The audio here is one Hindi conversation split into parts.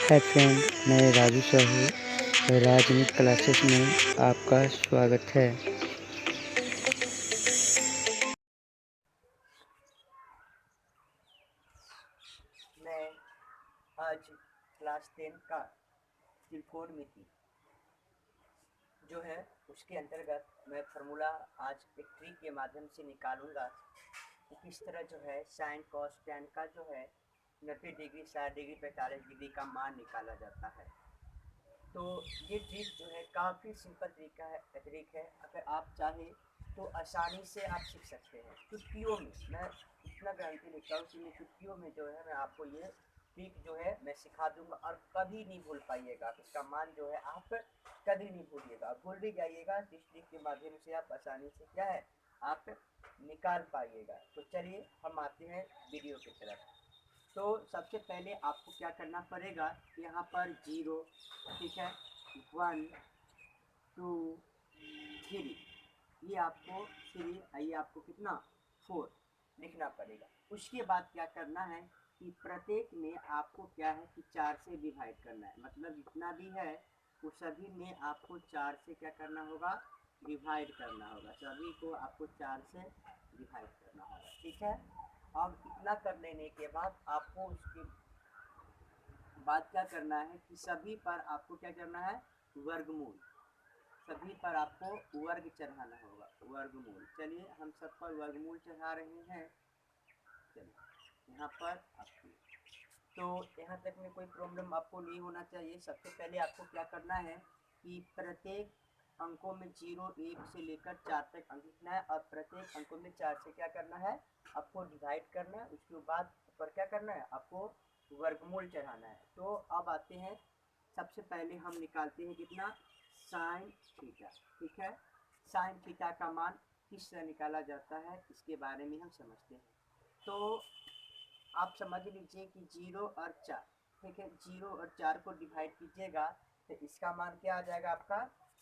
हाय फ्रेंड, मैं राजू साहू राजनीति क्लासेस में आपका स्वागत है। मैं आज क्लास 10 का त्रिकोणमिति जो है उसके अंतर्गत मैं फार्मूला आज एक ट्रिक के माध्यम से निकालूंगा कि किस तरह जो है साइन कॉस टैन का जो है 90 डिग्री 60 डिग्री 45 डिग्री का मान निकाला जाता है। तो ये ट्रिक जो है काफ़ी सिंपल ट्रिक है। अगर आप चाहें तो आसानी से आप सीख सकते हैं। चुटकियों में मैं इतना गारंटी लेता हूँ कि मैं चुटकियों में जो है मैं आपको ये ट्रिक जो है मैं सिखा दूंगा और कभी नहीं भूल पाइएगा। इसका मान जो है आप कभी नहीं भूलिएगा, भूल भी जाइएगा तो इस ट्रिक के माध्यम से आप आसानी से क्या है आप निकाल पाइएगा। तो चलिए हम आते हैं वीडियो की तरफ। तो सबसे पहले आपको क्या करना पड़ेगा, यहाँ पर 0, ठीक है, 1 2 3, ये आपको 3, ये आपको कितना 4 लिखना पड़ेगा। उसके बाद क्या करना है कि प्रत्येक में आपको क्या है कि 4 से डिवाइड करना है, मतलब जितना भी है वो सभी में आपको 4 से क्या करना होगा, डिवाइड करना होगा। सभी को आपको 4 से डिवाइड करना होगा, ठीक है। अब इतना कर लेने के बाद आपको उसके बाद क्या करना है कि सभी पर आपको क्या करना है, वर्गमूल, सभी पर आपको वर्ग चढ़ाना होगा, वर्गमूल। चलिए हम सब पर वर्गमूल चढ़ा रहे हैं। चलिए यहाँ पर आपको, तो यहाँ तक में कोई प्रॉब्लम आपको नहीं होना चाहिए। सबसे पहले आपको क्या करना है कि प्रत्येक अंकों में 0 1 से लेकर 4 तक अंक लिखना है और प्रत्येक अंकों में 4 से क्या करना है आपको डिवाइड करना है। उसके बाद पर क्या करना है आपको वर्गमूल चढ़ाना है। तो अब आते हैं, सबसे पहले हम निकालते हैं कितना, साइन थीटा, ठीक है। साइन थीटा का मान किस तरह निकाला जाता है इसके बारे में हम समझते हैं। तो आप समझ लीजिए कि 0 और 4, ठीक है, 0 और 4 को डिवाइड कीजिएगा तो इसका मान क्या आ जाएगा आपका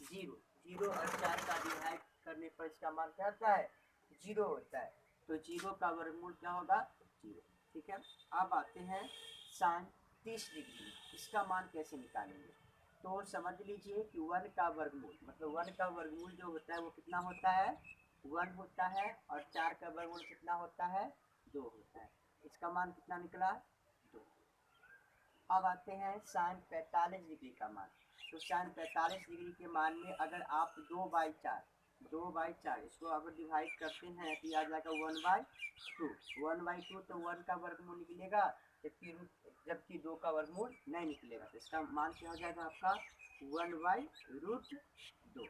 0। 0 और 4 का डिवाइड करने पर इसका मान क्या आता है 0 होता है। तो 0 का वर्गमूल क्या होगा 0, ठीक है। अब आते हैं साइन 30 डिग्री, इसका मान कैसे निकालेंगे। तो समझ लीजिए कि 1 का वर्गमूल, मतलब 1 का वर्गमूल जो होता है वो कितना होता है 1 होता है, और 4 का वर्गमूल कितना होता है 2 होता है। इसका मान कितना निकला 2। अब आते हैं साइन 45 डिग्री का मान। तो साइन 45 डिग्री के मान में अगर आप 2/4 इसको अगर डिवाइड करते हैं तो आ जाएगा 1/2। 1/2 तो 1 का वर्गमूल निकलेगा, जबकि 2 का वर्गमूल नहीं निकलेगा। तो इसका मान क्या हो जाएगा आपका 1/√2,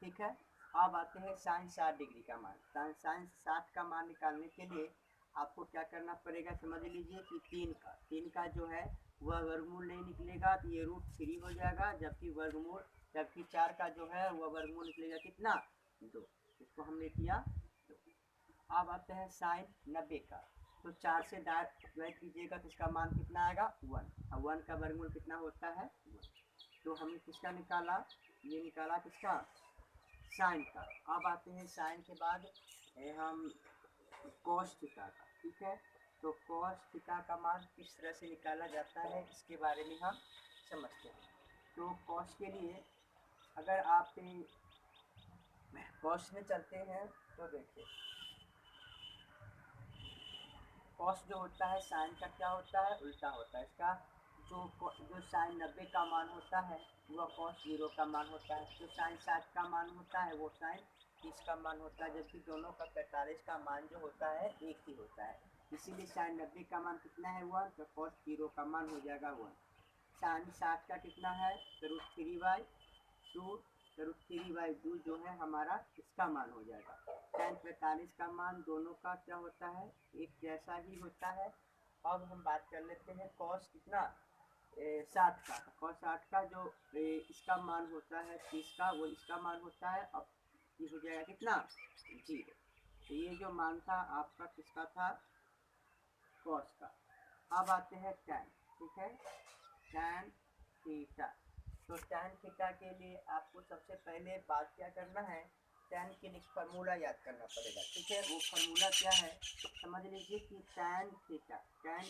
ठीक है। अब आते हैं साइन 60 डिग्री का मान। साइन 60 का मान निकालने के लिए आपको क्या करना पड़ेगा, समझ लीजिए कि 3 का जो है वह वर्गमूल नहीं निकलेगा तो ये √3 हो जाएगा, जबकि 4 का जो है वह वर्गमूल निकलेगा कितना 2। इसको हमने किया 2। अब आते हैं साइन 90 का। तो 4 से डिवाइड कीजिएगा तो इसका मान कितना आएगा 1, और 1 का वर्गमूल कितना होता है 1। तो हमने किसका निकाला, ये निकाला किसका साइन का। अब आते हैं साइन के बाद हम कॉस थीटा का, ठीक है। तो कॉस थीटा का मान किस तरह से निकाला जाता है इसके बारे में हम समझते हैं। तो कॉस के लिए अगर आप कॉस में चलते हैं तो देखिए कॉस जो होता है साइन का क्या होता है उल्टा होता है इसका। जो साइन 90 का मान होता है वह कॉस 0 का मान होता है। जो साइन 60 का मान होता है वो साइन 30 का मान होता है, जबकि दोनों का 45 का मान जो होता है एक ही होता है। इसीलिए साइन 90 का मान कितना है 1, तो कॉस 0 का मान हो जाएगा 1। साइन 60 का कितना है √3/2, √3/2 जो है हमारा इसका मान हो जाएगा। tan 45 का मान दोनों का क्या होता है एक जैसा ही होता है। अब हम बात कर लेते हैं कॉस कितना 60 का। कॉस 60 का जो इसका मान होता है 30 का, वो इसका मान होता है। अब ये हो जाएगा कितना 0। तो ये जो मान था आपका किसका था कॉस का। अब आते हैं टैन, ठीक है, टैन थीटा। तो टैन थीटा के लिए आपको सबसे पहले बात क्या करना है, टैन के लिए फार्मूला याद करना पड़ेगा, ठीक है। वो फार्मूला क्या है समझ लीजिए कि टैन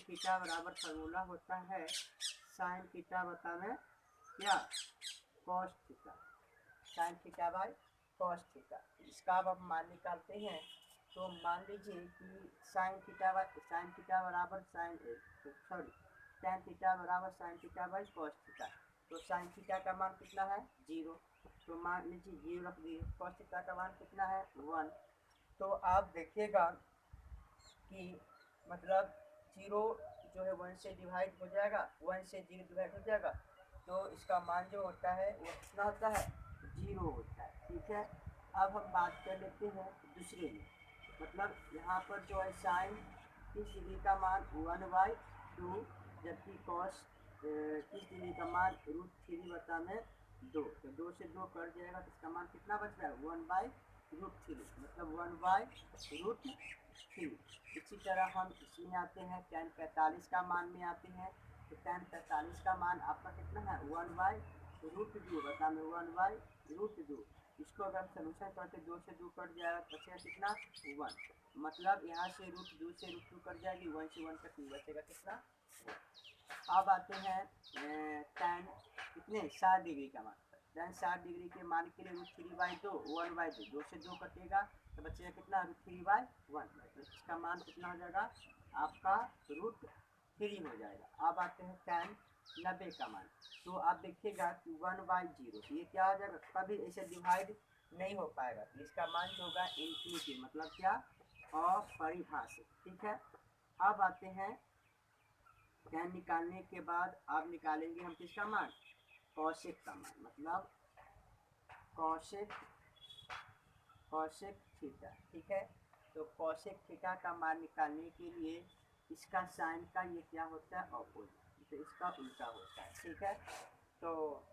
थीटा बराबर फार्मूला होता है साइन थीटा बता में क्या cos theta, sine theta by cos theta. इसका अब हम मान निकालते हैं। तो मान लीजिए कि साइन थीटा बराबर साइन सॉरी tan थीटा बराबर sine theta by cos theta. तो साइन थीटा का मान कितना है 0, तो मान लीजिए 0 रख दिए। कॉस थीटा का मान कितना है 1। तो आप देखिएगा कि मतलब 0 जो है 1 से डिवाइड हो जाएगा, 1 से 0 डिवाइड हो जाएगा, तो इसका मान जो होता है वो कितना होता है 0 होता है। ठीक है, अब हम बात कर लेते हैं दूसरे में। मतलब यहाँ पर जो है साइन 30 डिग्री का मान 1/2, जबकि कॉस 30 डिग्री का मान √3 बटा में 2। तो 2 से 2 कट जाएगा, तो इसका मान कितना बच रहा है 1/√3, मतलब 1/√3। इसी तरह हम इसमें आते हैं tan 45 का मान में आते हैं। तो tan 45 का मान आपका कितना है 1/√2 बता में 1/√2। इसको अगर सोल्यूशन करते 2 से 2 कट जाएगा, बचेगा कितना 1। मतलब यहाँ से √2 से √2 कट जाएगी, 1 से 1 तक बचेगा कितना 1। अब आते हैं tan कितने 60 डिग्री का मान। tan 60 डिग्री के मान के लिए √3/2 1/2, 2 से 2 कटेगा तो बचेगा कितना √3/1। तो इसका मान कितना हो जाएगा आपका √3 हो जाएगा। अब आते हैं tan 90 का मान। तो आप देखिएगा कि 1/0, तो ये क्या हो जाएगा, कभी ऐसे डिवाइड नहीं हो पाएगा। तो इसका मान जो होगा इन्फिनिटी, मतलब क्या अपरिभाषित। ठीक है, अब आते हैं tan निकालने के बाद अब निकालेंगे हम किसका मान कॉसेक का मान, मतलब कॉसेक थीटा। ठीक है, तो कॉसेक थीटा का मान निकालने के लिए इसका साइन का ये क्या होता है ऑपोजिट, तो इसका उल्टा होता है। ठीक है, तो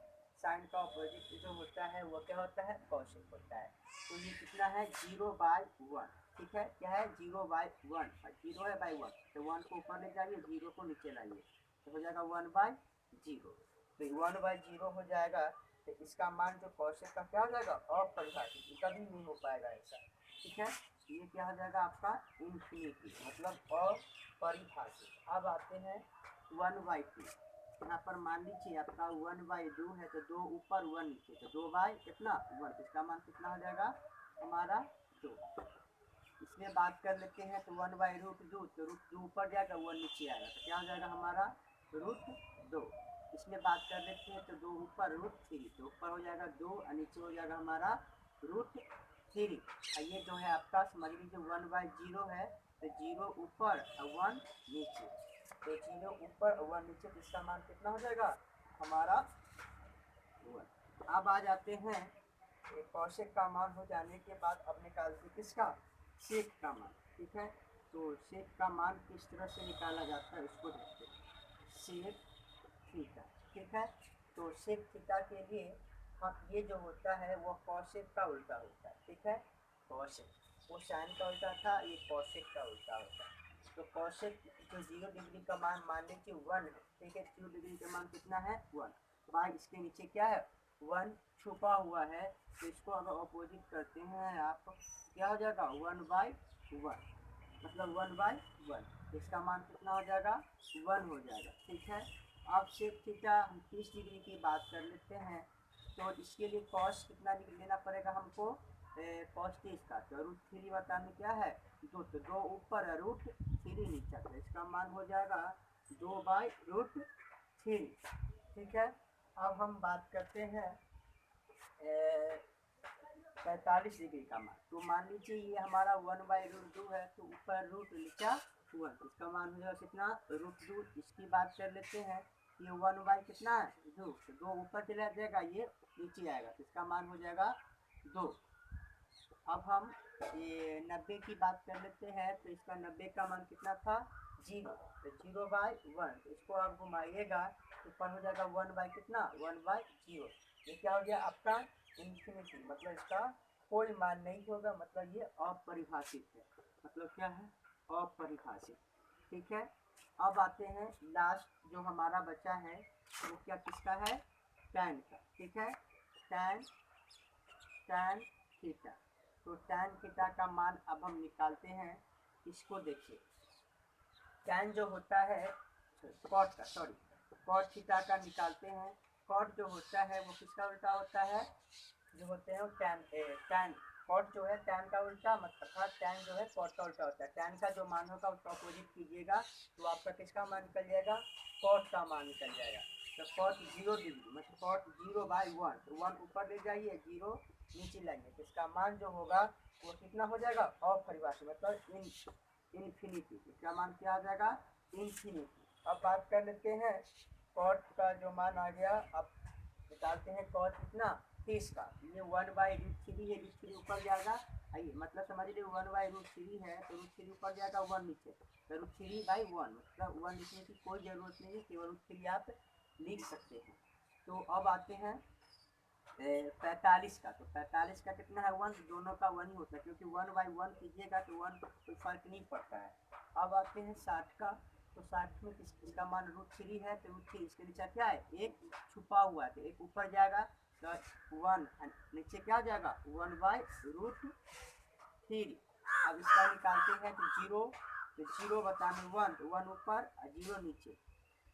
साइन का ऑपोजिट जो होता है वो क्या होता है कॉसेक होता है। तो ये कितना है 0/1। ठीक है, क्या है 0/1, 0 है बाई 1, तो 1 को ऊपर ले जाइए, 0 को नीचे लाइए, तो हो जाएगा 1/0। तो 1/0 हो जाएगा। तो इसका मान जो कॉसेक का क्या हो जाएगा अपरिभाषित, कभी नहीं हो पाएगा ऐसा। ठीक है, ये क्या हो जाएगा आपका इन्फिनिटी, मतलब अपरिभाषित। अब आते हैं 1/2। यहाँ पर मान लीजिए आपका 1/2 है, तो 2 ऊपर 1 नीचे, तो 2/1, इसका मान कितना हो जाएगा हमारा 2। इसमें बात कर लेते हैं तो 1/√2, तो √2 ऊपर जाएगा 1 नीचे आएगा, तो क्या हो जाएगा हमारा √2। इसमें बात कर लेते हैं तो 2 ऊपर √3, तो ऊपर हो जाएगा 2 और नीचे हो जाएगा हमारा √3। ये जो है आपका समझ लीजिए 1/0 है, तो 0 ऊपर और 1 नीचे, तो 0 ऊपर और 1 नीचे, तो इसका मान कितना हो जाएगा हमारा 1। अब आ जाते हैं कॉसेक का मान हो जाने के बाद अब निकालते किसका सेक का मान। ठीक है, तो सेक का मान किस तरह से निकाला जाता है उसको देखते हैं। Sec theta. ठीक है, तो सेक थीटा के लिए हम ये जो होता है वो कॉसेक का उल्टा होता है। ठीक है, कॉसेक वो साइन का उल्टा था, ये कॉसेक का उल्टा होता है। तो कॉसेक जो 0 डिग्री का मान लीजिए 1 है। ठीक है, 0 डिग्री का मान कितना है 1, बाई इसके नीचे क्या है 1 छुपा हुआ है, तो इसको अगर अपोजिट करते हैं आप क्या हो जाएगा 1/1, मतलब 1/1, इसका मान कितना हो जाएगा 1 हो जाएगा। ठीक है, अब सेक थीटा हम 30 डिग्री की बात कर लेते हैं। तो इसके लिए कॉस कितना लेना पड़ेगा हमको कॉस 30 का, तो √3 बटा में क्या है 2, तो 2 ऊपर है √3 नीचे, तो इसका मान हो जाएगा 2/√3। ठीक है, अब हम बात करते हैं 45 डिग्री का मान। तो मान लीजिए ये हमारा 1/√2 है, तो ऊपर रूट नीचा 1, इसका मान हो जाएगा कितना √2। इसकी बात कर लेते हैं, ये 1 कितना है 2, तो 2 ऊपर चला जाएगा, ये नीचे आएगा, तो इसका मान हो जाएगा 2। अब हम ये 90 की बात कर लेते हैं, तो इसका 90 का मान कितना था 0, तो 0/1, तो इसको आप घुमाइएगा तो ऊपर हो जाएगा 1 कितना 1/0। ये क्या हो गया आपका इन्फिनिटी, मतलब इसका कोई मान नहीं होगा, मतलब ये अपरिभाषित है, मतलब क्या है अपरिभाषित। ठीक है, अब आते हैं लास्ट जो हमारा बचा है वो क्या किसका है tan का। ठीक है, tan थीटा। तो tan थीटा का मान अब हम निकालते हैं। इसको देखिए tan जो होता है कॉट का, सॉरी कॉट थीटा का निकालते हैं। कॉट जो होता है वो किसका उल्टा होता है, जो होते हैं वो टैन कॉट जो है टैन का उल्टा, अर्थात टैन जो है कॉट का उल्टा होता है। टैन का जो मान होगा उसका अपोजिट कीजिएगा तो आपका किसका मान निकल जाएगा, कॉट का मान निकल जाएगा। तो कॉट 0 डिग्री मतलब कॉट 0/1, तो 1 ऊपर ले जाइए 0 नीचे लाइए, तो इसका मान जो होगा वो कितना हो जाएगा, अपरिभाषित मतलब इन्फिनिटी। इसका मान क्या आ जाएगा, इन्फिनिटी। अब बात कर लेते हैं कॉट का जो मान आ गया, अब निकालते हैं कॉट कितना 30 का। ये 1/√3 है, √3 ऊपर जाएगा, आइए मतलब समझ लीजिए 1/√3 है तो √3 ऊपर जाएगा 1 नीचे, तो √3/1 मतलब 1 लिखने की कोई ज़रूरत नहीं है, केवल √3 आप लिख सकते हैं। तो अब आते हैं 45 का। तो 45 का कितना है 1, दोनों का 1 ही होता है क्योंकि 1/1 कीजिएगा तो 1 कोई फर्क नहीं पड़ता है। अब आते हैं 60 का। तो 60 में इसका मान √3 है तो √3 इसके नीचे क्या है, एक छुपा हुआ है तो एक ऊपर जाएगा तो 1 नीचे क्या जाएगा 1/√3। अब इसका निकालते हैं तो 0, तो 0 बताने 1 तो 1 ऊपर और 0 नीचे,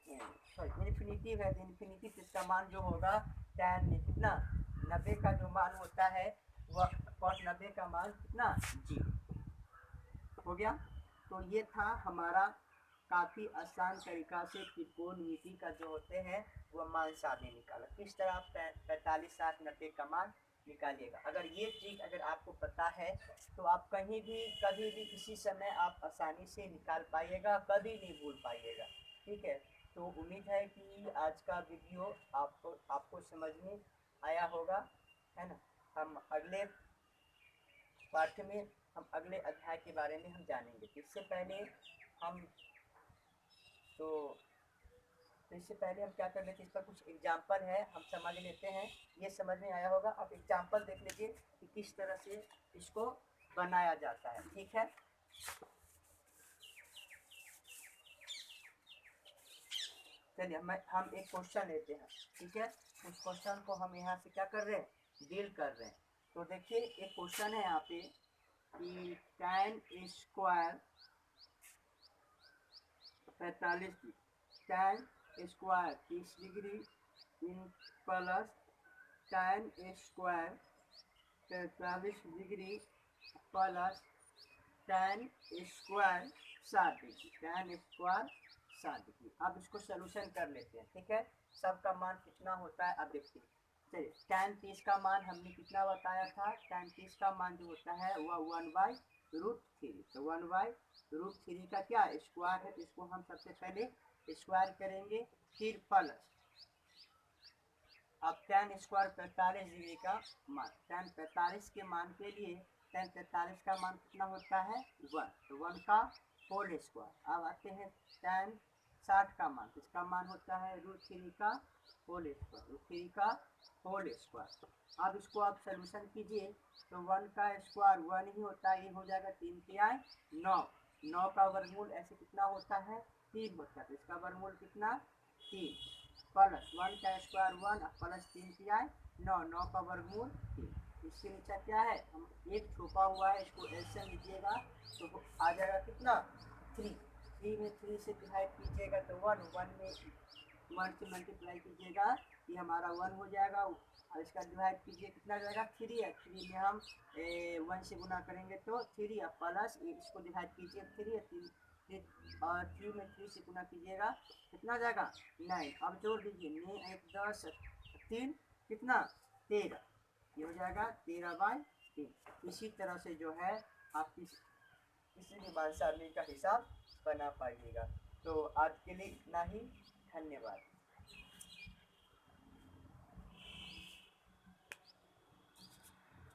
इन्फिनिटी है तो इन्फिनिटी से इसका मान जो होगा टैन में कितना 90 का जो मान होता है वह कॉस 90 का मान कितना 0 हो गया। तो ये था हमारा काफ़ी आसान तरीका से त्रिकोणमिति का जो होते हैं वह मान साधे निकाला। किस तरह आप 45, 60, 90 का मान निकालिएगा। अगर ये ट्रिक अगर आपको पता है तो आप कहीं भी कभी भी किसी समय आप आसानी से निकाल पाइएगा, कभी नहीं भूल पाइएगा। ठीक है, तो उम्मीद है कि आज का वीडियो आपको समझ में आया होगा, है ना। हम अगले पाठ में हम अगले अध्याय के बारे में हम जानेंगे। इससे पहले हम क्या कर लेते हैं, इस पर कुछ एग्जाम्पल है हम समझ लेते हैं। ये समझ में आया होगा, अब एग्जाम्पल देख लीजिए कि किस तरह से इसको बनाया जाता है। ठीक है, चलिए हम एक क्वेश्चन लेते हैं। ठीक है, उस क्वेश्चन को हम यहाँ से क्या कर रहे हैं, डील कर रहे हैं। तो देखिए एक क्वेश्चन है यहाँ पे कि tan square 45 tan square 30 degree in plus tan square 45 degree plus tan square 60 degree, tan square 60 degree. अब इसको सोल्यूशन कर लेते हैं। ठीक है, सबका मान कितना होता है अब देखते हैं। चलिए tan 30 का मान हमने कितना बताया था, tan 30 का मान जो होता है वह 1/√3, तो 1/√3 का क्या स्क्वायर है, तो इसको हम सबसे पहले स्क्वायर करेंगे फिर प्लस। अब tan स्क्वायर 45 डिग्री का मान, tan 45 के मान के लिए tan 45 का मान कितना होता है 1, तो 1 का होल स्क्वायर। अब आते हैं tan 60 का मान, इसका मान होता है √3 का होल स्क्वायर, √3 का होल स्क्वायर। अब इसको आप सोल्यूशन कीजिए तो 1 का स्क्वायर 1 ही होता है, ये हो जाएगा 3 तिहाई 9, 9 का वर्गमूल ऐसे कितना होता है 3 होता है, तो इसका वर्गमूल कितना 3 प्लस 1 का स्क्वायर 1 प्लस 3 तिहाई 9, 9 का वर्गमूल 3। इसके नीचे क्या है, हम एक छुपा हुआ है इसको ऐसे लीजिएगा तो आ जाएगा कितना 3, 3 में 3 से डिवाइड कीजिएगा तो 1, 1 में 1 से मल्टीप्लाई कीजिएगा ये हमारा 1 हो जाएगा, और इसका डिवाइड कीजिए कितना जाएगा 3 है, 3 में हम 1 से गुना करेंगे तो 3 है प्लस इसको डिवाइड कीजिए 3 है 3 और 3 में 3 से गुना कीजिएगा कितना जाएगा 9। अब जोड़ दीजिए 9 1 10 3 कितना 13, ये हो जाएगा 13/3। इसी तरह से जो है आप किसी भी मान सारणी का हिसाब बना पाइएगा। तो आज के लिए इतना ही, धन्यवाद।